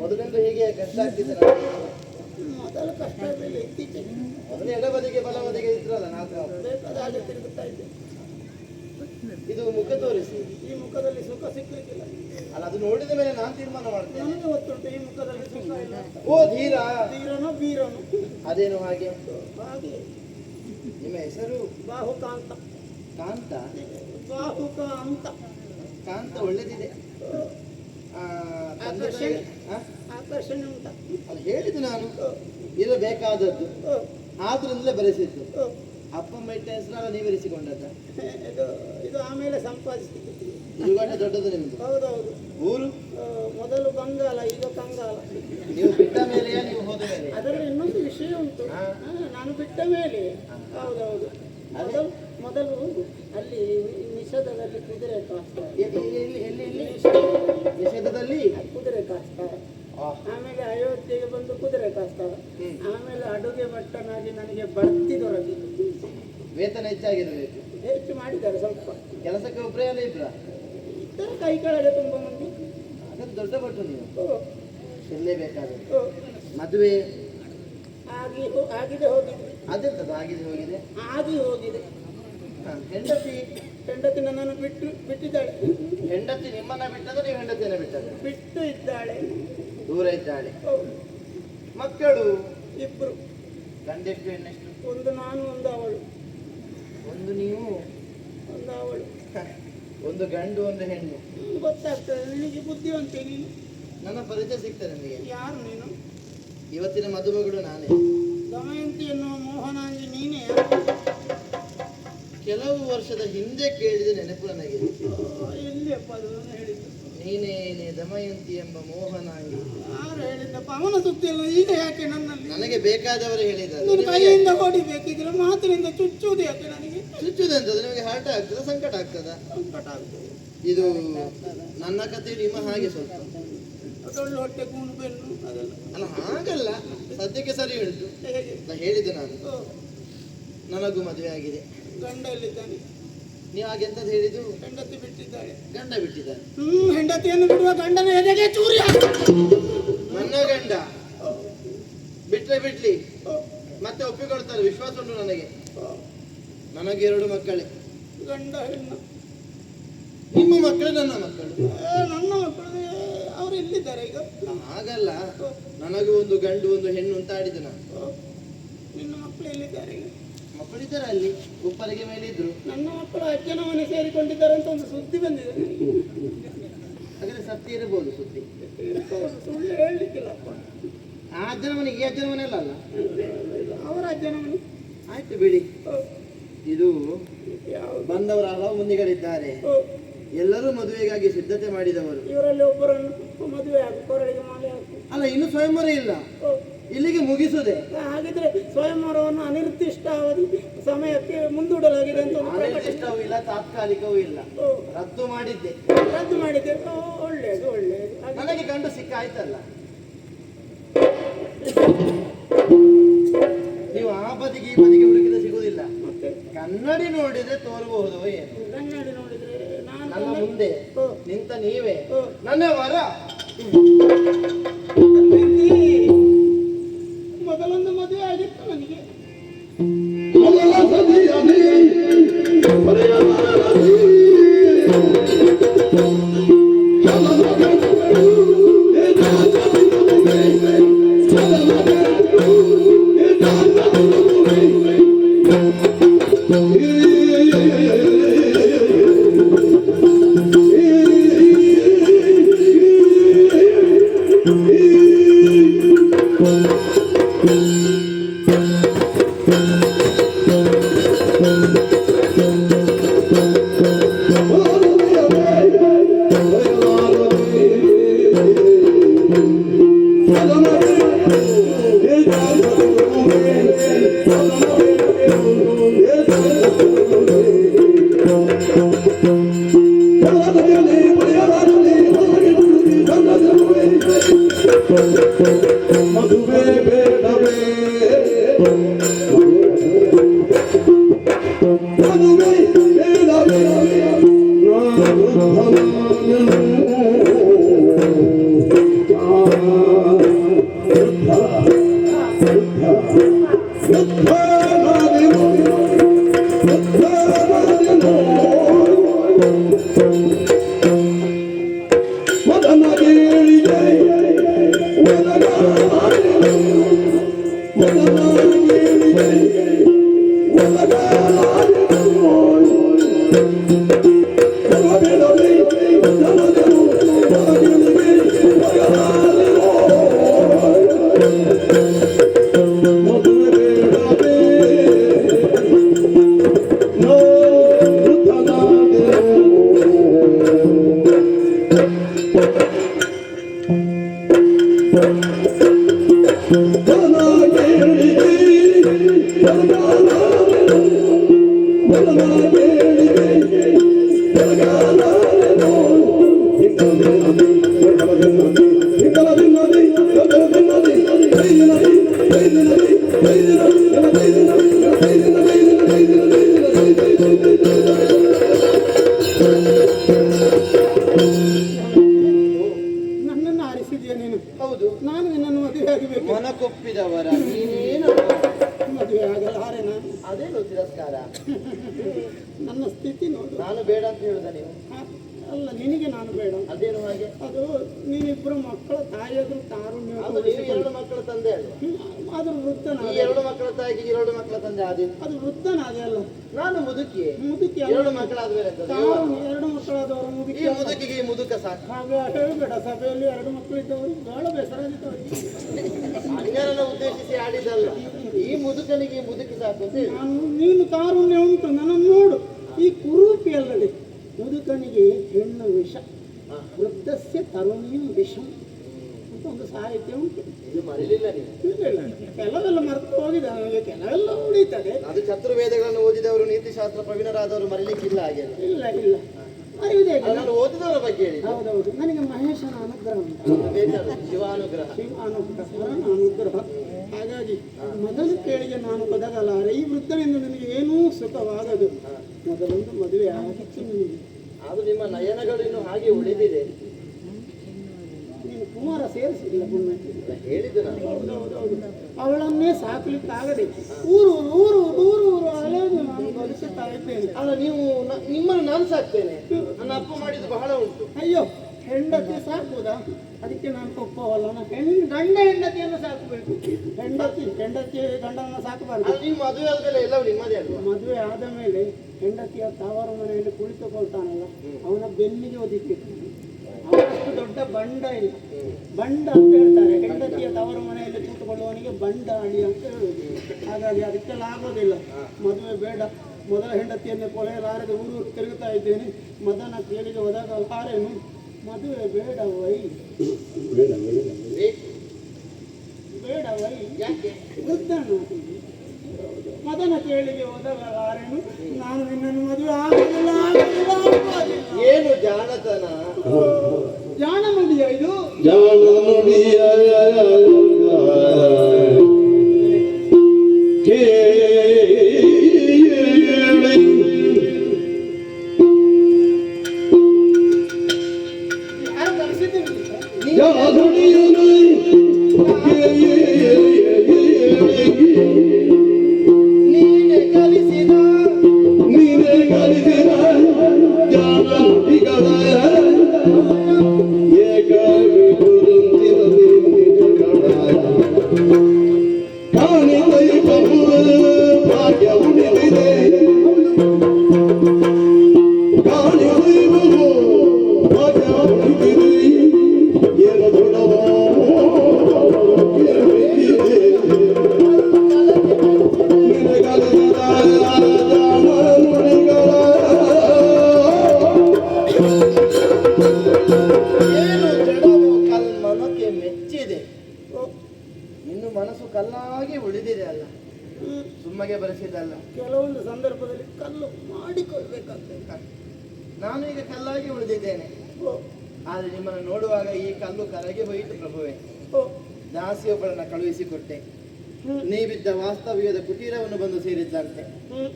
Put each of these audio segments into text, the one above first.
ಮೊದಲೆಂದು ಹೀಗೆ ಕಷ್ಟ ಆಗ್ತಿದೆ. ಮೊದಲು ಕಷ್ಟ ಇರಲಿಲ್ಲ, ಇತ್ತೀಚೆಗೆ ಮೊದಲು ಎಡಬದಿಗೆ ಬಲಬದಿಗೆ ಇದ್ರಲ್ಲ, ಬೇಕಾದ ಹಾಗೆ ತಿರುಗುತ್ತಾ ಇದ್ದೆ. ಇದು ಮುಖ ತೋರಿಸಿ, ಈ ಮುಖದಲ್ಲಿ ಸುಖ ಸಿಕ್ಕಲಿಕ್ಕಿಲ್ಲ ಅಲ್ಲ, ಅದು ನೋಡಿದ ಮೇಲೆ ನಾನು ತೀರ್ಮಾನ ಮಾಡ್ತೇನೆ. ನನಗೆ ಗೊತ್ತುಂಟು ಈ ಮುಖದಲ್ಲಿ ಸುಖ ಇಲ್ಲ. ಓ ಧೀರ, ಧೀರನೋ ಬೀರನು, ಅದೇನು ಹಾಗೆ ಹಾಗೆ. ನಿಮ್ಮ ಹೆಸರು ಬಾಹುಕಾಂತ. ಕಾಂತ? ಬಾಹುಕಾಂತ. ಕಾಂತ ಒಳ್ಳೆದಿದೆ, ಆಕರ್ಷಣೆ ಉಂಟ. ಅದು ಹೇಳಿದ್ದು ನಾನು, ಇರಬೇಕಾದದ್ದು, ಆದ್ರಿಂದಲೇ ಬರೆಸಿದ್ದು. ಅಪ್ಪಮ್ಮ ಇಟ್ಟ ಹೆಸರಲ್ಲ ನೀವು ಇರಿಸಿಕೊಂಡದ್ದ? ಇದು ಆಮೇಲೆ ಸಂಪಾದಿಸಿದ್ದು. ತಿರುಗಾಟ ದೊಡ್ಡದು ನಿಮ್ದು? ಹೌದೌದು. ಊರು ಮೊದಲು ಬಂಗಾಲ, ಈಗ ಕಂಗಾಲ. ನೀವು ಬಿಟ್ಟ ಮೇಲೆಯಾ ನೀವು ಹೋದ ಮೇಲೆ? ಅದರಲ್ಲಿ ಇನ್ನೊಂದು ವಿಷಯ ಉಂಟು, ನಾನು ಬಿಟ್ಟ ಮೇಲೆ. ಹೌದೌದು. ಮೊದಲು ಅಲ್ಲಿ ನಿಷೇಧದಲ್ಲಿ ಕುದುರೆ ಕಾಸ್ತಾರೆ. ನಿಷೇಧದಲ್ಲಿ ಕುದುರೆ ಕಾಸ್ತಾರೆ. ಆಮೇಲೆ ಅಯೋಧ್ಯೆಗೆ ಬಂದು ಕುದುರೆ ಕಾಸ್ತಾರೆ. ಆಮೇಲೆ ಅಡುಗೆ ಭಟ್ಟನಾಗಿ ನನಗೆ ಬಡ್ತಿ ದೊರಕಿತು. ವೇತನ ಹೆಚ್ಚಾಗಿರಬೇಕು. ಹೆಚ್ಚು ಮಾಡಿದ್ದಾರೆ ಸ್ವಲ್ಪ. ಕೆಲಸಕ್ಕೆ ಒಬ್ಬರೇ ಅಲ್ಲ ಇಬ್ಬರ ಇತರ ಕೈ ಕೆಳಗೆ ತುಂಬ ಮಂದಿ. ಅದನ್ನು ದೊಡ್ಡ ಭಟ್ಟು ನೀವು ಇರಲೇಬೇಕಾದದ್ದು. ಮದುವೆ ಆಗಿದೆ ಹೋಗಿದೆ. ಅದೆಂತದ್ದು ಆಗಿದೆ ಹೋಗಿದೆ? ಆಗಿ ಹೋಗಿದೆ. ಹೆಂಡತಿ ನನ್ನನ್ನು ಬಿಟ್ಟಿದ್ದಾಳೆ. ಹೆಂಡತಿ ನಿಮ್ಮನ್ನ ಬಿಟ್ಟದ, ನೀವು ಹೆಂಡತಿಯನ್ನು ಬಿಟ್ಟದ? ಬಿಟ್ಟು ಇದ್ದಾಳೆ, ದೂರ ಇದ್ದಾಳೆ. ಮಕ್ಕಳು ಇಬ್ರು. ಗಂಡೆಷ್ಟು ಹೆಣ್ಣೆಷ್ಟು? ಒಂದು ನಾನು, ಒಂದು ಅವಳು. ಒಂದು ನೀವು, ಒಂದು ಅವಳು. ಒಂದು ಗಂಡು, ಒಂದು ಹೆಣ್ಣು. ಗೊತ್ತಾಗ್ತದೆ ನಿನಗೆ, ಬುದ್ಧಿವಂತೆ ನೀನು. ನನ್ನ ಪರಿಚಯ ಸಿಗ್ತದೆ ನಿಮಗೆ. ಯಾರು ನೀನು? ಇವತ್ತಿನ ಮದುಮಗಳು ನಾನೇ. ದಮಯಂತಿ ಎನ್ನುವ ಮೋಹನಾಂಗಿ ನೀನೇ? ಕೆಲವು ವರ್ಷದ ಹಿಂದೆ ಕೇಳಿದ ನೆನಪು ನನಗೆ. ಎಲ್ಲಿಯಪ್ಪ ಅದನ್ನು ಹೇಳಿದ್ದು? ನೀನೇನೆ ದಮಯಂತಿ ಎಂಬ ಮೋಹನಾಂಗಿ. ಯಾರು ಹೇಳಿದ್ದಪ್ಪ? ಅವನ ಸುದ್ದಿಯಲ್ಲ ಈಗ ಯಾಕೆ ನನ್ನಲ್ಲಿ? ನನಗೆ ಬೇಕಾದವರು ಹೇಳಿದ್ದಾರೆ. ನೀನು ಕೈಯಿಂದ ಹೊಡಿಬೇಕಿದ್ರೆ ಮಾತಿನಿಂದ ಚುಚ್ಚುವುದು ಯಾಕೆ ನನಗೆ? ಚುಚ್ಚುವುದಂತದ್ದು ನಿಮಗೆ ಹಾರ್ಟ್ ಆಗ್ತದ, ಸಂಕಟ ಆಗ್ತದ? ಸಂಕಟ ಆಗ್ತದೆ. ಇದು ನನ್ನ ಕಥೆ ನಿಮ್ಮ ಹಾಗೆ ಸ್ವಲ್ಪ ಅದೊಳ್ಳೆ ಹೊಟ್ಟೆ ಕೂಣು ಬೆನ್ನು ಅದೆಲ್ಲ ಅಲ್ಲ, ಹಾಗಲ್ಲ. ಸದ್ಯಕ್ಕೆ ಸರಿ ಉಂಟು. ಹೇಳಿದ್ದು ನಾನು, ನನಗೂ ಮದುವೆ ಆಗಿದೆ. ಗಂಡ ಎಲ್ಲಿದ್ದಾನೆ? ನೀವು ಹಾಗೆಂತದ್ದು ಹೇಳಿದ್ದು? ಹೆಂಡತಿ ಬಿಟ್ಟಿದ್ದಾಳೆ. ಗಂಡ ಬಿಟ್ಟಿದ್ದಾನೆ? ಹೆಂಡತಿಯನ್ನು ಬಿಡುವ ಗಂಡನ ಎದೆಗೆ ಚೂರಿ. ನನ್ನ ಗಂಡ ಬಿಟ್ರೆ ಬಿಡ್ಲಿ, ಮತ್ತೆ ಒಪ್ಪಿಕೊಳ್ತಾರೆ, ವಿಶ್ವಾಸ ಉಂಟು ನನಗೆ. ನನಗೆ 2 ಮಕ್ಕಳೇ, ಗಂಡ ಹೆಣ್ಣು. ನಿಮ್ಮ ಮಕ್ಕಳು ನನ್ನ ಮಕ್ಕಳು? ನನ್ನ ಮಕ್ಕಳು. ಅವರು ಎಲ್ಲಿದ್ದಾರೆ ಈಗ? ಹಾಗಲ್ಲ, ನನಗೂ ಒಂದು ಗಂಡು ಒಂದು ಹೆಣ್ಣು ಅಂತ ಆಡಿದ್ದು ನಾನು. ನಿನ್ನ ಮಕ್ಕಳು ಎಲ್ಲಿದ್ದಾರೆ ಈಗ? ಮಕ್ಕಳಿದ್ದಾರೆ ಅಲ್ಲಿ, ಉಪ್ಪರಿಗೆ ಮೇಲೆ ಇದ್ರು. ನನ್ನ ಮಕ್ಕಳು ಅಜ್ಜನ ಮನೆ ಸೇರಿಕೊಂಡಿದ್ದಾರೆ ಅಂತ ಒಂದು ಸುದ್ದಿ ಬಂದಿದೆ. ಹಾಗಾದ್ರೆ ಸತ್ಯ ಇರಬಹುದು ಸುದ್ದಿ, ಸುಳ್ಳು ಹೇಳಲಿಕ್ಕಿಲ್ಲಪ್ಪ. ಆ ಅಜ್ಜನ ಮನೆ ಈ ಅಜ್ಜನ ಮನೆ ಅಲ್ಲ? ಅವರ ಅಜ್ಜನ ಮನೆ. ಆಯ್ತು ಬಿಡಿ. ಇದು ಬಂದವರ ಹಲವು ಮಂದಿಗಳಿದ್ದಾರೆ, ಎಲ್ಲರೂ ಮದುವೆಗಾಗಿ ಸಿದ್ಧತೆ ಮಾಡಿದವರು. ಇವರಲ್ಲಿ ಒಬ್ಬರನ್ನು ಮದುವೆ ಆಗ ಕೊರಳಿಗೆ ಮಾಲೆ ಹಾಕಿ. ಅಲ್ಲ, ಇನ್ನು ಸ್ವಯಂವರ ಇಲ್ಲ, ಇಲ್ಲಿಗೆ ಮುಗಿಸುದೆ. ಹಾಗಿದ್ರೆ ಸ್ವಯಂವರವನ್ನು ಅನಿರ್ದಿಷ್ಟ ಅವಧಿ ಸಮಯಕ್ಕೆ ಮುಂದೂಡಲಾಗಿದೆ ಅಂತ. ಅನಿರ್ದಿಷ್ಟವೂ ಇಲ್ಲ, ತಾತ್ಕಾಲಿಕವೂ ಇಲ್ಲ, ರದ್ದು ಮಾಡಿದ್ದೆ. ರದ್ದು ಮಾಡಿದ್ದೆ, ಒಳ್ಳೆಯದು ಒಳ್ಳೆಯದು. ನನಗೆ ಗಂಡು ಸಿಕ್ಕ ಆಯ್ತಲ್ಲ. ನೀವು ಆ ಬದಿಗೆ ಈ ಬದಿಗೆ ಹುಡುಕಿದ ಸಿಗುವುದಿಲ್ಲ. ಕನ್ನಡಿ ನೋಡಿದ್ರೆ ತೋರಬಹುದು ಏನು? ಕನ್ನಡಿ ನೋಡಿದ್ರೆ ನನ್ನ ಮುಂದೆ ನಿಂತ ನೀವೇ ನನ್ನ ವರ. ಮೊದಲೊಂದು ಮದುವೆ ಆಗಿತ್ತು ನನಗೆ. ನನ್ನನ್ನು ಆರಿಸಿದ್ಯಾ ನೀನು? ಹೌದು. ನಾನು ನಿನ್ನನ್ನು ಮದುವೆ ಆಗಬೇಕು. ಮನಕೊಪ್ಪಿದವರ ನೀನೇನು ಮದುವೆ ಆಗಲಾರೆ ನಾನು. ಅದೇನು ತಿರಸ್ಕಾರ? ನನ್ನ ಸ್ಥಿತಿ ನೋಡು. ನಾನು ಬೇಡ ಅಂತ ಹೇಳುದ ನೀವು? ಅಲ್ಲ, ನಿನಗೆ ನಾನು ಬೇಡ. ಅದೇನು ಹಾಗೆ? ಅದು ನೀನಿಬ್ಬರು ಮಕ್ಕಳ ತಾಯಿಯಾದ್ರೂ ತಾರುಣ್ಯ. ನೀವು ಎರಡು ಮಕ್ಕಳ ತಂದೆ ಅಲ್ವಾ? ಅದು ವೃದ್ಧನಾದ. ಈ ಎರಡು ಮಕ್ಕಳ ತಾಯಿಗೆ ಎರಡು ಮಕ್ಕಳ ತಂದೆ ಆದೇನು? ಅದು ವೃದ್ಧನಾದೆ ಅಲ್ಲ. ನಾನು ಮುದುಕಿ. ಮುದುಕಿ ಎರಡು ಮಕ್ಕಳಾದ್ಮೇಲೆ ಎರಡು ಮಕ್ಕಳಾದವರು ಮುದುಕಿ. ಈ ಮುದುಕಿಗೆ ಈ ಮುದುಕ ಸಾಕು. ಹಾಗೆ ಹೇಳಬೇಡ. ಸಭೆಯಲ್ಲಿ ಎರಡು ಮಕ್ಕಳಿದ್ದವರು ಬಹಳ ಬೇಸರದಿದ್ದವರು. ಅನ್ಯರನ್ನ ಉದ್ದೇಶಿಸಿ ಆಡಿದಲ್ಲ. ಈ ಮುದುಕನಿಗೆ ಈ ಮುದುಕಿ ಸಾಕು ಅಂತ ಹೇಳಿ. ನೀನು ತಾರುಣ್ಯ ಉಂಟು, ನನ್ನನ್ನು ನೋಡು. ಈ ಕುರೂಪಿ ಅಲ್ಲದೆ ಮುದುಕನಿಗೆ ಹೆಣ್ಣು ವಿಷ, ವೃದ್ಧಸ್ಯ ತರುಣಿಯು ವಿಷಂ ಅಂತ ಒಂದು ಸಾಹಿತ್ಯ ಉಂಟು. ಇದು ಮರಿಲಿಲ್ಲ ನೀವು? ಕೆಲವೆಲ್ಲ ಮರೆತು ಹೋಗಿದೆ ನನಗೆ, ಕೆಲವೆಲ್ಲ ಉಳಿತದೆ. ಅದು ಚತುರ್ವೇದಗಳನ್ನು ಓದಿದವರು, ನೀತಿಶಾಸ್ತ್ರ ಪ್ರವೀಣರಾದವರು ಮರಿಲಿಕ್ಕಿಲ್ಲ. ಹಾಗೆ ಇಲ್ಲ ಇಲ್ಲ, ಅರಿಯುವುದೇ ಇಲ್ಲ. ನಾನು ಓದಿದವರ ಬಗ್ಗೆ ಹೇಳಿ. ಹೌದೌದು, ನನಗೆ ಮಹೇಶನ ಅನುಗ್ರಹ ಉಂಟು. ಶಿವಾನುಗ್ರಹ, ಶಿವಾನುಗ್ರಹ, ಹರನ ಅನುಗ್ರಹ. ಹಾಗಾಗಿ ಮೊದಲು ಕೇಳಿಗೆ ನಾನು ಬದಲಾರೆ. ಈ ವೃದ್ಧನಿಂದ ನನಗೆ ಏನೂ ಸುಖವಾಗದು. ಮೊದಲೊಂದು ಮದುವೆ ಆಗಿತ್ತು ನಿನಗೆ. ಆದ್ರೂ ನಿಮ್ಮ ನಯನಗಳು ಇನ್ನು ಹಾಗೆ ಉಳಿದಿದೆ. ನೀನು ಕುಮಾರ ಸೇರಿಸಿಲ್ಲ ಹೇಳಿದ್ದು ನಾನು. ಹೌದೌದು, ಅವಳನ್ನೇ ಸಾಕಲಿಕ್ಕಾಗದೆ ಊರು ಊರು ಊರು ಊರು ಅಲೆದು ನಾನು ಬದುಕುತ್ತಾ ಇದ್ದೇನೆ. ಅಲ್ಲ, ನೀವು ನಿಮ್ಮನ್ನು ನಾನು ಸಾಕ್ತೇನೆ. ನನ್ನ ಅಪ್ಪ ಮಾಡಿದ್ದು ಬಹಳ ಉಂಟು. ಅಯ್ಯೋ, ಹೆಂಡತಿ ಸಾಕುವುದಾ? ಅದಕ್ಕೆ ನಾನು ಒಪ್ಪವಲ್ಲ. ಗಂಡ ಹೆಂಡತಿಯನ್ನು ಸಾಕಬೇಕು. ಹೆಂಡತಿ ಗಂಡನನ್ನು ಸಾಕಬಾರ್ದು. ನೀವು ಮದುವೆ ಆದ್ಮೇಲೆ ಎಲ್ಲವೂ ನಿಮ್ಮದೇ ಅಲ್ವಾ? ಮದುವೆ ಆದ ಮೇಲೆ ಹೆಂಡತಿಯ ತವರು ಮನೆಯಲ್ಲಿ ಕುಳಿತುಕೊಳ್ತಾನಲ್ಲ, ಅವನ ಬೆನ್ನಿಗೆ ಒದಿಬೇಕು. ಅವನಷ್ಟು ದೊಡ್ಡ ಬಂಡ ಇಲ್ಲ. ಬಂಡ ಅಂತ ಹೇಳ್ತಾರೆ. ಹೆಂಡತಿಯ ತವರು ಮನೆಯಲ್ಲಿ ಕೂತುಕೊಳ್ಳುವವನಿಗೆ ಬಂಡ ಅಡಿ ಅಂತ ಹೇಳುವುದು. ಹಾಗಾಗಿ ಅದಕ್ಕೆಲ್ಲ ಆಗೋದಿಲ್ಲ. ಮದುವೆ ಬೇಡ. ಮೊದಲ ಹೆಂಡತಿಯನ್ನೇ ಕೊಲೆಯಲಾರದೆ ಊರು ತಿರುಗುತ್ತಾ ಇದ್ದೇನೆ. ಮದನ ಕೇಳಿಗೆ ಒದಗಲಾರೇನು. ಮದುವೆ ಬೇಡವೈ, ಬೇಡವೈ. ವೃದ್ಧನು ಮದನ ಕೇಳಿಗೆ ಒದಗಲಾರೇನು. ನಾನು ನಿನ್ನನ್ನು ಮದುವೆ ಆಗುವುದಿಲ್ಲ. ಏನು ಜಾಣತನ, ಜಾಣ ನುಡಿಯ ಇದು. ಜಾಣ ನುಡಿಯ ನೀನೆ ಕಲಿಸಿದ ಜಾಣ ನುಡಿಗಳ ಕಾಣಿ ಕೆಲವೊಂದು ಸಂದರ್ಭದಲ್ಲಿ ಕಲ್ಲು ಮಾಡಿಕೊಳ್ಬೇಕಾಗ್ತದೆ. ನಾನು ಈಗ ಕಲ್ಲಾಗಿ ಉಳಿದಿದ್ದೇನೆ. ಓ ಆದರೆ ನಿಮ್ಮನ್ನು ನೋಡುವಾಗ ಈ ಕಲ್ಲು ಕರಗಿ ಹೋಯಿತು ಪ್ರಭುವೆ. ಓ ದಾಸಿಯೊಬ್ಬಳನ್ನ ಕಳುಹಿಸಿಕೊಟ್ಟೆ. ಹ್ಮ್. ನೀವಿದ್ದ ವಾಸ್ತವ್ಯದ ಕುಟೀರವನ್ನು ಬಂದು ಸೇರಿದ್ದಂತೆ. ಹ್ಮ್.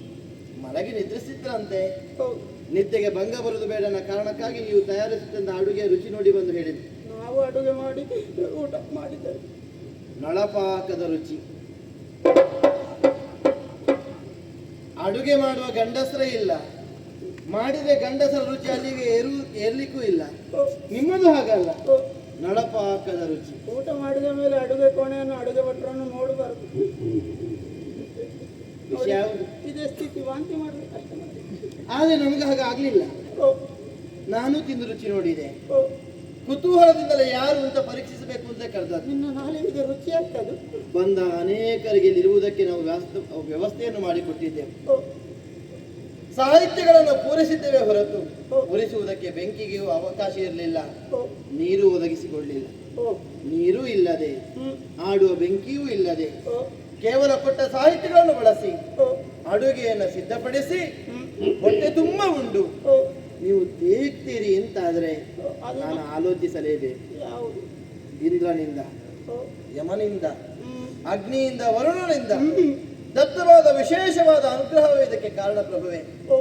ಮಲಗಿ ನಿದ್ರಿಸಿದ್ರಂತೆ. ಹೌದು. ನಿದ್ದೆಗೆ ಭಂಗ ಬರುವುದು ಬೇಡ ಅನ್ನೋ ಕಾರಣಕ್ಕಾಗಿ ನೀವು ತಯಾರಿಸಿದಂತ ಅಡುಗೆ ರುಚಿ ನೋಡಿ ಬಂದು ಹೇಳಿದ್ವಿ. ನಾವು ಅಡುಗೆ ಮಾಡಿ ಊಟ ಮಾಡಿದ್ದೇವೆ. ನಳಪಾಕದ ರುಚಿ. ಅಡುಗೆ ಮಾಡುವ ಗಂಡಸರೇ ಇಲ್ಲ, ಮಾಡಿದ ಗಂಡಸರ ರುಚಿ ಅಲ್ಲಿಗೆ ಏರ್ಲಿಕ್ಕೂ ಇಲ್ಲ. ನಿಮ್ಮದು ಹಾಗಲ್ಲ, ಓ ನಳಪಾಕದ ರುಚಿ. ಊಟ ಮಾಡಿದ ಮೇಲೆ ಅಡುಗೆ ಕೋಣೆಯನ್ನು ಅಡುಗೆ ಭಟ್ರನ್ನು ನೋಡಬಾರ್ದು. ವಿಷಯ ಯಾವುದು? ಇದೇ ಸ್ಥಿತಿ, ವಾಂತಿ ಮಾಡಬೇಕು ಅಷ್ಟೇ. ಆದರೆ ನಮಗೆ ಹಾಗೆ ಆಗ್ಲಿಲ್ಲ. ಓ ನಾನು ತಿಂದು ರುಚಿ ನೋಡಿದೆ. ಓ ಕುತೂಹಲದಿಂದಲೇ ಯಾರು ಅಂತ ಪರೀಕ್ಷಿಸಬೇಕು ಅಂತ ಕರೆದದ್ದು. ನಿನ್ನ ನಾಲಿಗೆ ರುಚಿ ಆಗ್ತದೆ. ಬಂದ ಅನೇಕರಿಗೆ ಇರುವುದಕ್ಕೆ ನಾವು ವ್ಯವಸ್ಥೆಯನ್ನು ಮಾಡಿಕೊಟ್ಟಿದ್ದೇವೆ. ಓ ಸಾಹಿತ್ಯಗಳನ್ನು ಪೂರೈಸಿದ್ದೇವೆ ಹೊರತು ಓ. ಉರಿಸುವುದಕ್ಕೆ ಬೆಂಕಿಗೆಯೂ ಅವಕಾಶ ಇರಲಿಲ್ಲ, ಓ ನೀರು ಒದಗಿಸಿಕೊಳ್ಳಿಲ್ಲ. ಓ ನೀರು ಇಲ್ಲದೆ, ಹ್ಮ್. ಆಡುವ ಬೆಂಕಿಯೂ ಇಲ್ಲದೆ, ಓ ಕೇವಲ ಕೊಟ್ಟ ಸಾಹಿತ್ಯಗಳನ್ನು ಬಳಸಿ ಓ ಅಡುಗೆಯನ್ನು ಸಿದ್ಧಪಡಿಸಿ ಹ್ಮ್. ಹೊಟ್ಟೆ ತುಂಬ ಉಂಡು ಓ ನೀವು ತೇಗ್ತೀರಿ ಅಂತಾದ್ರೆ ಅದು ನಾನು ಆಲೋಚಿಸಲೇಬೇಕು. ಯಾವುದು? ಇಂದ್ರನಿಂದ, ಓ ಯಮನಿಂದ, ಹ್ಮ್. ಅಗ್ನಿಯಿಂದ, ವರುಣನಿಂದ ಹ್ಮ್. ದತ್ತವಾದ ವಿಶೇಷವಾದ ಅನುಗ್ರಹವೇ ಇದಕ್ಕೆ ಕಾರಣ ಪ್ರಭುವೆ. ಓ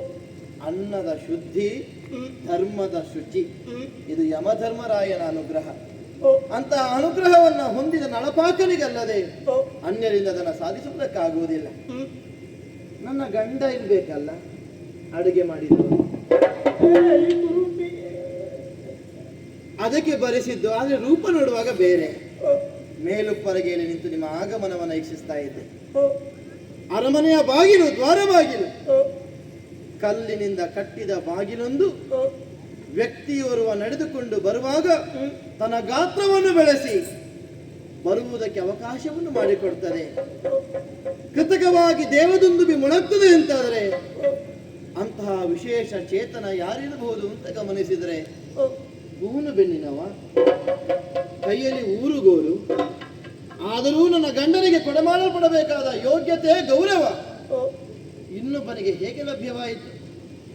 ಅನ್ನದ ಶುದ್ಧಿ, ಹ್ಮ್. ಧರ್ಮದ ಶುಚಿ, ಹ್ಮ್. ಇದು ಯಮಧರ್ಮರಾಯನ ಅನುಗ್ರಹ. ಓ ಅಂತಹ ಅನುಗ್ರಹವನ್ನ ಹೊಂದಿದ ನಳಪಾಕನಿಗಲ್ಲದೆ ಓ ಅನ್ಯರಿಂದ ಅದನ್ನು ಸಾಧಿಸುವುದಕ್ಕಾಗುವುದಿಲ್ಲ. ಹ್ಮ್. ನನ್ನ ಗಂಡ ಇರ್ಬೇಕಲ್ಲ ಅಡುಗೆ ಮಾಡಿದ್ದು, ಈ ಕುರುಪಿ. ಅದಕ್ಕೆ ಬರೆಸಿದ್ದು. ಆದ್ರೆ ರೂಪ ನೋಡುವಾಗ ಬೇರೆ. ಓ ಮೇಲುಪ್ಪರಗೆಯಲ್ಲಿ ನಿಂತು ನಿಮ್ಮ ಆಗಮನವನ್ನು ವೀಕ್ಷಿಸ್ತಾ ಇದ್ದೆ. ಓ ಅರಮನೆಯ ಬಾಗಿಲು, ದ್ವಾರ ಬಾಗಿಲು, ಓ ಕಲ್ಲಿನಿಂದ ಕಟ್ಟಿದ ಬಾಗಿಲೊಂದು ಓ ವ್ಯಕ್ತಿಯೋರ್ವ ನಡೆದುಕೊಂಡು ಬರುವಾಗ ಹ್ಮ್. ತನ್ನ ಗಾತ್ರವನ್ನು ಬೆಳೆಸಿ ಬರುವುದಕ್ಕೆ ಅವಕಾಶವನ್ನು ಮಾಡಿಕೊಡ್ತದೆ. ಕೃತಕವಾಗಿ ದೇವದುಂದುಬಿ ಮುಳಗ್ತದೆ ಅಂತಾದರೆ ಅಂತಹ ವಿಶೇಷ ಚೇತನ ಯಾರಿರಬಹುದು ಅಂತ ಗಮನಿಸಿದರೆ, ಓ ಗೂನು ಬೆನ್ನಿನವ, ಕೈಯಲ್ಲಿ ಊರುಗೋಲು, ಆದರೂ ನನ್ನ ಗಂಡನಿಗೆ ಕೊಡಮಾಡಲ್ಪಡಬೇಕಾದ ಯೋಗ್ಯತೆ, ಗೌರವ ಓ ಇನ್ನೊಬ್ಬನಿಗೆ ಹೇಗೆ ಲಭ್ಯವಾಯಿತು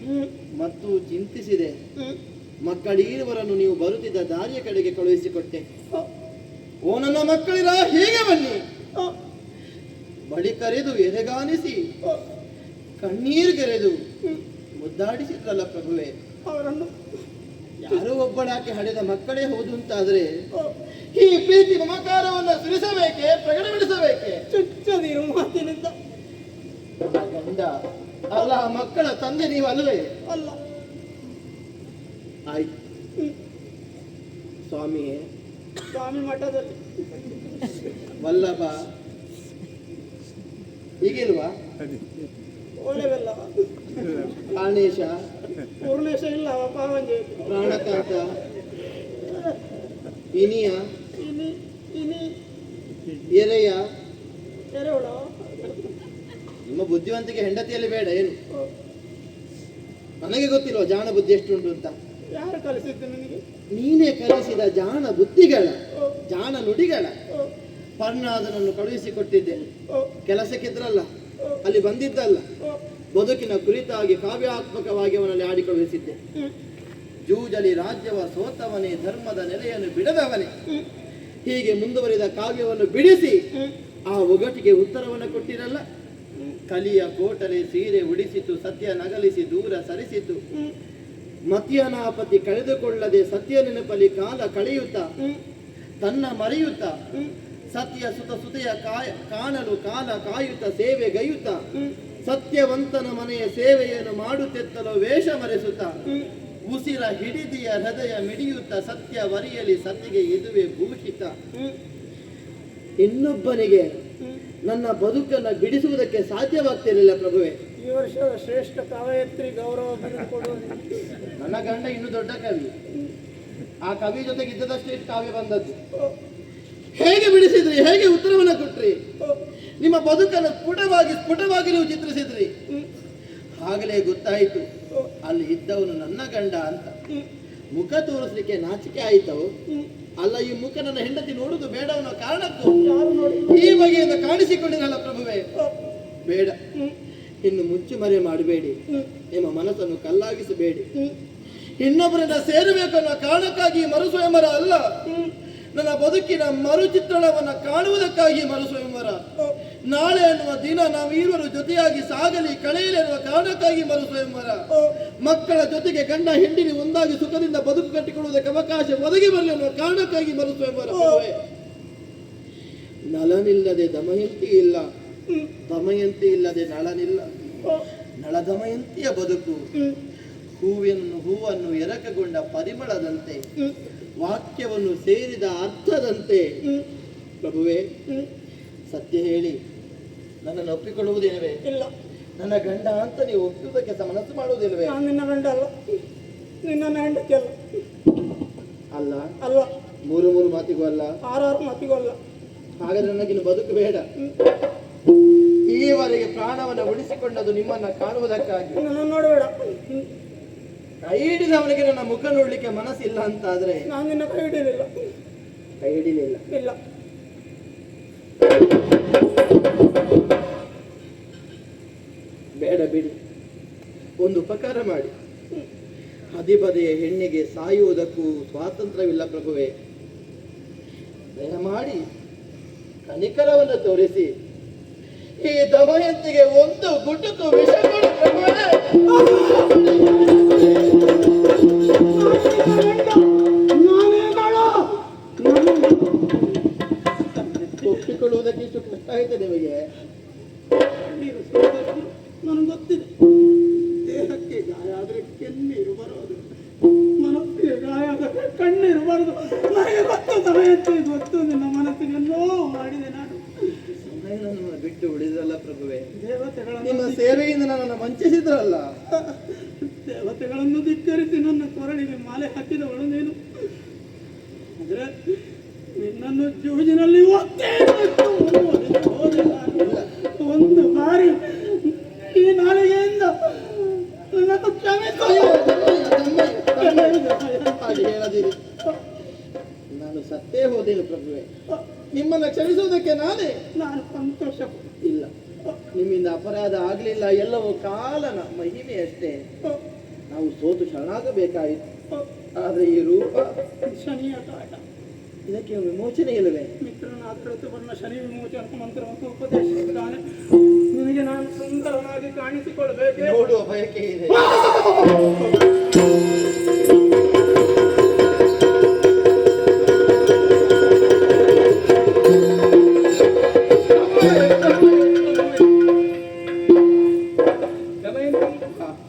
ಹ್ಮ್. ಮತ್ತು ಚಿಂತಿಸಿದೆ. ಹ್ಮ್. ಮಕ್ಕಳೀರುವರನ್ನು ನೀವು ಬರುತ್ತಿದ್ದ ದಾರಿಯ ಕಡೆಗೆ ಕಳುಹಿಸಿಕೊಟ್ಟೆ. ಓ ಓ ನನ್ನ ಮಕ್ಕಳಿರ, ಹೀಗೆ ಬನ್ನಿ. ಓ ಬಳಿ ಕರೆದು ಎದೆಗಾನಿಸಿ ಓ ಕಣ್ಣೀರುಗೆರೆದು ಹ್ಮ್. ಮುದ್ದಾಡಿಸಿದ್ರಲ್ಲ ಪ್ರಭುವೆ. ಅವರನ್ನು ಯಾರೋ ಒಬ್ಬಳಾಕೆ ಹಡೆದ ಮಕ್ಕಳೇ ಹೌದು ಅಂತಾದ್ರೆ ಓ ಈ ಪ್ರೀತಿ ಮಮಕಾರವನ್ನು ಸುರಿಸಬೇಕೆ, ಪ್ರಕಟಪಡಿಸಬೇಕೆ? ಚುಚ್ಚದಿರು ಮಾತಿನಿಂದ. ಗಂಡ ಅಲ್ಲ, ಮಕ್ಕಳ ತಂದೆ ನೀವು ಅಲ್ಲವೇ? ಅಲ್ಲ. ಆಯ್ತು ಹ್ಮ್. ಸ್ವಾಮಿಯೇ, ಸ್ವಾಮಿ ಮಠದಲ್ಲಿ ವಲ್ಲಭ ಹೀಗಿಲ್ವಾ? ಒಳ್ಳೆವೆಲ್ಲ ಪ್ರಾಣೇಶ, ಪೂರ್ಣೇಶ ಇಲ್ಲ, ಪಾವಂಜೆ, ಪ್ರಾಣಕಾಂತ, ಇನಿಯ, ಇನಿ ಇನಿ ಎರೆಯ. ಎರೆಹುಳ. ನಿಮ್ಮ ಬುದ್ಧಿವಂತಿಕೆ ಹೆಂಡತಿಯಲ್ಲಿ ಬೇಡ ಏನು? ಓ, ನನಗೆ ಗೊತ್ತಿಲ್ವ ಜಾಣ ಬುದ್ಧಿ ಎಷ್ಟುಂಟು ಅಂತ? ಯಾರು ಕಲಿಸಿದ್ದು ನಿನಗೆ? ನೀನೇ ಕಲಿಸಿದ ಜಾಣ ಬುದ್ಧಿಗಳ, ಓ, ಜಾಣ ನುಡಿಗಳ ಓ, ಪರ್ಣಾದನನ್ನು ಕಳುಹಿಸಿಕೊಟ್ಟಿದ್ದೆ. ಓ, ಕೆಲಸಕ್ಕಿದ್ರಲ್ಲ, ಓ, ಅಲ್ಲಿ ಬಂದಿದ್ದಲ್ಲ, ಓ, ಬದುಕಿನ ಕುರಿತಾಗಿ ಕಾವ್ಯಾತ್ಮಕವಾಗಿ ಅವನಲ್ಲಿ ಆಡಿ ಕಳುಹಿಸಿದ್ದೆ. ಹ್ಮ್, ಜೂಜಲಿ ರಾಜ್ಯವ ಸೋತವನೇ, ಧರ್ಮದ ನೆಲೆಯನ್ನು ಬಿಡದವನೇ, ಹ್ಮ್, ಹೀಗೆ ಮುಂದುವರಿದ ಕಾವ್ಯವನ್ನು ಬಿಡಿಸಿ ಹ್ಮ್, ಆ ಒಗಟಿಗೆ ಉತ್ತರವನ್ನು ಕೊಟ್ಟಿರಲ್ಲ. ಕಲಿಯ ಕೋಟಲೆ ಸೀರೆ ಉಡಿಸಿತು, ಸತ್ಯ ನಗಲಿಸಿ ದೂರ ಸರಿಸಿತು. ಹ್ಮ್, ಮತಿಯನಾಪತಿ ಕಳೆದುಕೊಳ್ಳದೆ ಸತ್ಯ ನೆನಪಲಿ ಕಾಲ ಕಳೆಯುತ್ತಾ, ಹ್ಮ್, ತನ್ನ ಮರೆಯುತ್ತ ಹ್ಮ್, ಸತ್ಯ ಸುತ ಸುತೆಯ ಕಾಣಲು ಕಾಲ ಕಾಯುತ್ತ ಸೇವೆಗೈಯುತ್ತ, ಹ್ಮ್, ಸತ್ಯವಂತನ ಮನೆಯ ಸೇವೆಯನ್ನು ಮಾಡುತ್ತೆತ್ತಲು ವೇಷ ಮರೆಸುತ್ತ, ಹ್ಮ್, ಉಸಿರ ಹಿಡಿದಿಯ ಹೃದಯ ಮಿಡಿಯುತ್ತ ಸತ್ಯ ವರಿಯಲಿ ಸತಿಗೆ ಇದುವೆ ಭೂಷಿತ. ಹ್ಮ್, ಇನ್ನೊಬ್ಬನಿಗೆ ಹ್ಮ್. ನನ್ನ ಬದುಕನ್ನು ಬಿಡಿಸುವುದಕ್ಕೆ ಸಾಧ್ಯವಾಗ್ತಿರಲಿಲ್ಲ ಪ್ರಭುವೆ. ಈ ವರ್ಷದ ಶ್ರೇಷ್ಠ ಕವಯತ್ರಿ ಗೌರವ ಬಿರುದು ಕೊಡುವುದು. ನನ್ನ ಗಂಡ ಇನ್ನೂ ದೊಡ್ಡ ಕವಿ. ಆ ಕವಿ ಜೊತೆಗೆ ಇದ್ದದಷ್ಟೇ ಕಾವ್ಯ ಬಂದದ್ದು. ಓ, ಹೇಗೆ ಬಿಡಿಸಿದ್ರಿ, ಹೇಗೆ ಉತ್ತರವನ್ನು ಕೊಟ್ರಿ, ಓ, ನಿಮ್ಮ ಬದುಕನ್ನು ಸ್ಫುಟವಾಗಿ ನೀವು ಚಿತ್ರಿಸಿದ್ರಿ. ಹ್ಮ್, ಆಗಲೇ ಗೊತ್ತಾಯಿತು ಓ, ಅಲ್ಲಿ ಇದ್ದವನು ನನ್ನ ಗಂಡ ಅಂತ. ಹ್ಮ್, ಮುಖ ತೋರಿಸ್ಲಿಕ್ಕೆ ನಾಚಿಕೆ ಆಯಿತವು. ಹ್ಮ್. ಅಲ್ಲ, ಈ ಮುಖ ನನ್ನ ಹೆಂಡತಿ ನೋಡುದು ಬೇಡ ಅನ್ನೋ ಕಾರಣಕ್ಕೂ ಯಾರು ನೋಡಿ? ಈ ಬಗೆಯಿಂದ ಕಾಣಿಸಿಕೊಂಡಿರಲ್ಲ ಪ್ರಭುವೆ. ಓ, ಬೇಡ, ಹ್ಮ್, ಇನ್ನು ಮುಚ್ಚುಮರೆ ಮಾಡಬೇಡಿ, ನಿಮ್ಮ ಮನಸ್ಸನ್ನು ಕಲ್ಲಾಗಿಸಬೇಡಿ. ಇನ್ನೊಬ್ಬರನ್ನ ಸೇರಬೇಕು ಅನ್ನೋ ಕಾರಣಕ್ಕಾಗಿ ಮರುಸ್ವಯಂವರ ಅಲ್ಲ, ನನ್ನ ಬದುಕಿನ ಮರುಚಿತ್ರಣವನ್ನ ಕಾಣುವುದಕ್ಕಾಗಿ ಮರುಸ್ವಯಂವರ. ನಾಳೆ ಅನ್ನುವ ದಿನ ನಾವು ಇರುವರು ಜೊತೆಯಾಗಿ ಸಾಗಲಿ ಕಳೆಯಲಿ ಎನ್ನುವ ಕಾರಣಕ್ಕಾಗಿ ಮರುಸ್ವಯಂವರ. ಮಕ್ಕಳ ಜೊತೆಗೆ ಗಂಡ ಹೆಂಡಿನಿ ಒಂದಾಗಿ ಸುಖದಿಂದ ಬದುಕು ಕಟ್ಟಿಕೊಳ್ಳುವುದಕ್ಕೆ ಅವಕಾಶ ಒದಗಿ ಬರಲಿ ಅನ್ನುವ ಕಾರಣಕ್ಕಾಗಿ ಮರುಸ್ವಯಂವರ. ನಳನಿಲ್ಲದೆ ದಮಯಂತಿ ಇಲ್ಲ, ದಮಯಂತಿ ಇಲ್ಲದೆ ನಳನಿಲ್ಲ. ನಳ ದಮಯಂತಿಯ ಬದುಕು ಹೂವನ್ನು ಎರಕಗೊಂಡ ಪರಿಮಳದಂತೆ, ವಾಕ್ಯವನ್ನು ಸೇರಿದ ಅರ್ಥದಂತೆ. ಪ್ರಭುವೇ, ಸತ್ಯ ಹೇಳಿ ನನ್ನನ್ನು ಒಪ್ಪಿಕೊಳ್ಳುವುದೇನವೇ? ಇಲ್ಲ. ನನ್ನ ಗಂಡ ಅಂತ ನೀವು ಒಪ್ಪುವುದಕ್ಕೆ ಮನಸ್ಸು ಮಾಡುವುದಿಲ್ಲವೇ? ನಾನು ನಿನ್ನ ಗಂಡ ಅಲ್ಲ, ನಿನ್ನ ಹೆಂಡತಿ ಅಲ್ಲ. ಅಲ್ಲ ಅಲ್ಲ. ಮೂರು ಮಾತಿಗೂ ಅಲ್ಲ, 6 ಮಾತಿಗೂ ಅಲ್ಲ. ಹಾಗಾದ್ರೆ ನನಗಿನ್ನು ಬದುಕು ಬೇಡ. ಈವರೆಗೆ ಪ್ರಾಣವನ್ನು ಉಳಿಸಿಕೊಂಡದು ನಿಮ್ಮನ್ನ ಕಾಣುವುದಕ್ಕಾಗಿ. ನನ್ನ ನೋಡಬೇಡ. ಕೈ ಹಿಡಿದವನಿಗೆ ನನ್ನ ಮುಖ ನೋಡ್ಲಿಕ್ಕೆ ಮನಸ್ಸಿಲ್ಲ ಅಂತಾದ್ರೆ ನಾನು ನಿನ್ನ ಕೈ ಹಿಡಿಯಲಿಲ್ಲ. ಕೈ ಹಿಡಿಲಿಲ್ಲ. ಇಲ್ಲ. ಬೇಡ ಬಿಡಿ, ಒಂದು ಉಪಕಾರ ಮಾಡಿ. ಹದಿಬದೆಯ ಹೆಣ್ಣಿಗೆ ಸಾಯುವುದಕ್ಕೂ ಸ್ವಾತಂತ್ರ್ಯವಿಲ್ಲ ಪ್ರಭುವೇ. ದಯಮಾಡಿ ಕನಿಕರವನ್ನು ತೋರಿಸಿ ಈ ದಮಯಂತಿಗೆ ಒಂದು ಗುಟುಕು ವಿಷ ಕೊಡು ಪ್ರಭುವೇ. ಒಪ್ಪಿಕೊಳ್ಳುವುದಕ್ಕೆ ಇಷ್ಟು ಕಷ್ಟ ಆಯ್ತು ನಿಮಗೆ? ನನಗೆ ಗೊತ್ತಿದೆ, ದೇಹಕ್ಕೆ ಗಾಯ ಆದರೆ ಕೆನ್ನೀರು ಬರೋದು, ಮನಸ್ಸಿಗೆ ಗಾಯ ಆದರೆ ಕಣ್ಣೀರು ಬರೋದು. ನನಗೆ ಗೊತ್ತು, ಸಮಯಕ್ಕೆ ಗೊತ್ತು. ನಿನ್ನ ಮನಸ್ಸಿಗೆ ನೋವು ಮಾಡಿದೆ ನಾನು. ಸಮಯ ನನ್ನನ್ನು ಬಿಟ್ಟು ಉಳಿದಲ್ಲ ಪ್ರಭುವೇ. ದೇವತೆಗಳನ್ನು ನಿಮ್ಮ ಸೇವೆಯಿಂದ ನನ್ನನ್ನು ವಂಚಿಸಿದ್ರಲ್ಲ. ದೇವತೆಗಳನ್ನು ಧಿಕ್ಕರಿಸಿ ನನ್ನ ಕೊರಳಿಗೆ ಮಾಲೆ ಹಾಕಿದವಳು ನೀನು. ಆದರೆ ನಿನ್ನನ್ನು ಜೂಜಿನಲ್ಲಿ ಒಂದು ಬಾರಿ ಈ ನಾಲಿಗೆಯಿಂದ ನನ್ನನ್ನು ಕ್ಷಮಿಸು. ಹಾಗೆ ಹೇಳದಿರಿ, ನಾನು ಸತ್ತೇ ಹೋದೇನು ಪ್ರಭುವೇ. ನಿಮ್ಮನ್ನ ಕ್ಷಮಿಸುವುದಕ್ಕೆ ನಾನು ಸಂತೋಷ ಇಲ್ಲ. ನಿಮ್ಮಿಂದ ಅಪರಾಧ ಆಗ್ಲಿಲ್ಲ, ಎಲ್ಲವೂ ಕಾಲನ ಮಹಿಮೆಯಷ್ಟೇ. ನಾವು ಸೋತು ಶರಣಾಗಬೇಕಾಯಿತು. ಆದ್ರೆ ಈ ರೂಪ ಶನಿಯ ಕಾಟ, ಇದಕ್ಕೆ ವಿಮೋಚನೆ ಇಲ್ಲವೇ? ಮಿತ್ರನಾದ ಋತುವರ್ಣ ಶನಿ ವಿಮೋಚನ ಮಂತ್ರವನ್ನು ಉಪದೇಶಿಸಿದ್ದಾನೆ. ನಿನಗೆ ನಾನು ಸುಂದರನಾಗಿ ಕಾಣಿಸಿಕೊಳ್ಳಬೇಕು ನೋಡುವ ಬಯಕೆ ಇದೆ.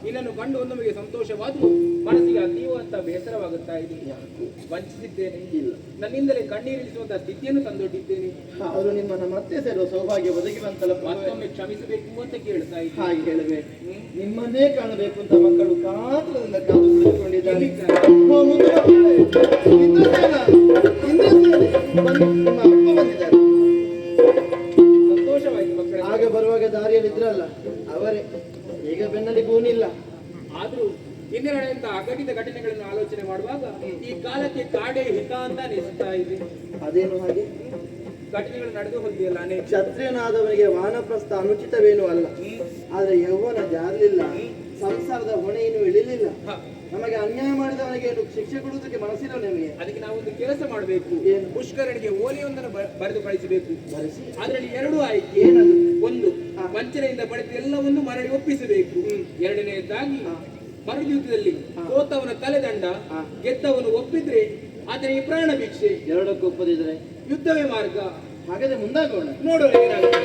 ನಿನ್ನನ್ನು ಕಂಡು ನಮಗೆ ಸಂತೋಷವಾದರೂ ಮನಸ್ಸಿಗೆ ಅತೀವಂತ ಬೇಸರವಾಗುತ್ತಾ ಇದೆ. ವಂಚಿಸಿದ್ದೇನೆ, ಇಲ್ಲ. ನನ್ನಿಂದಲೇ ಕಣ್ಣೀರಿಳಿಸುವಂತಹ ಸ್ಥಿತಿಯನ್ನು ತಂದೊಡ್ಡಿದ್ದೇನೆ. ಅವರು ನಿಮ್ಮನ್ನ ಮತ್ತೆ ಸೇರುವ ಸೌಭಾಗ್ಯ ಒದಗಿವಂತಲ್ಲ. ಮತ್ತೊಮ್ಮೆ ಕ್ಷಮಿಸಬೇಕು ಅಂತ ಕೇಳ್ತಾ ಇದ್ದೀನಿ. ಹಾಗೆ ಹೇಳಬೇಕು, ನಿಮ್ಮನ್ನೇ ಕಾಣಬೇಕು ಅಂತ ಮಕ್ಕಳು ಕಾತರದಿಂದ ಕಾದು ಕುಳಿತುಕೊಂಡಿದ್ದಾರೆ. ನಿಮ್ಮ ಅಪ್ಪ ಬಂದಿದ್ದಾರೆ. ಸಂತೋಷವಾಯಿತು ಮಕ್ಕಳ. ಆಗ ಬರುವಾಗ ದಾರಿಯಲ್ಲಿ ಇದ್ರಲ್ಲ ಅವರೇ. ಈಗ ಬೆನ್ನಲ್ಲಿ ಕೂನಿಲ್ಲ. ಆದ್ರೂ ಇಂದಿನ ನಡೆದಂತ ಅಘಟಿತ ಘಟನೆಗಳನ್ನು ಆಲೋಚನೆ ಮಾಡುವಾಗ ಈ ಕಾಲಕ್ಕೆ ಕಾಡೇ ಹಿತ ಅಂತ ಅನಿಸುತ್ತಾ ಇದೆ. ಅದೇನು ಹಾಗೆ? ಘಟನೆಗಳು ನಡೆದು ಹೋಗಿದೆಯಲ್ಲ ಅನೇಕ. ಕ್ಷತ್ರಿಯನಾದವನಿಗೆ ವಾನಪ್ರಸ್ಥ ಅನುಚಿತವೇನೂ ಅಲ್ಲ, ಆದ್ರೆ ಯೌವನ ಜಾರಲಿಲ್ಲ, ಸಂಸಾರದ ಹೊಣೆಯನ್ನು ಇಳಿಲಿಲ್ಲ. ನಮಗೆ ಅನ್ಯಾಯ ಮಾಡಿದವನಿಗೆ ಶಿಕ್ಷೆ ಕೊಡುವುದಕ್ಕೆ ಮನಸ್ಸಿಲ್ಲ ನಿಮಗೆ. ಅದಕ್ಕೆ ನಾವೊಂದು ಕೆಲಸ ಮಾಡಬೇಕು. ಏನು? ಪುಷ್ಕರನಿಗೆ ಓಲೆಯೊಂದನ್ನು ಬರೆದು ಕಳಿಸಬೇಕು. ಬರೆಸಿ ಅದರಲ್ಲಿ 2 ಆಯ್ಕೆ. ಏನದು? ಒಂದು, ವಂಚನೆಯಿಂದ ಪಡೆದ ಎಲ್ಲವನ್ನು ಮರಳಿ ಒಪ್ಪಿಸಬೇಕು. ಎರಡನೆಯದಾಗಿ ಮರುಯುದ್ಧದಲ್ಲಿ ಸೋತವನ ತಲೆದಂಡ, ಗೆದ್ದವನು ಒಪ್ಪಿದ್ರೆ ಆತನಿಗೆ ಪ್ರಾಣ ಭಿಕ್ಷೆ. ಎರಡಕ್ಕೂ ಒಪ್ಪದಿದ್ರೆ ಯುದ್ಧವೇ ಮಾರ್ಗ. ಹಾಗಾದ್ರೆ ಮುಂದಾಗೋಣ. ನೋಡೋಣ ಏನಾಗುತ್ತೆ.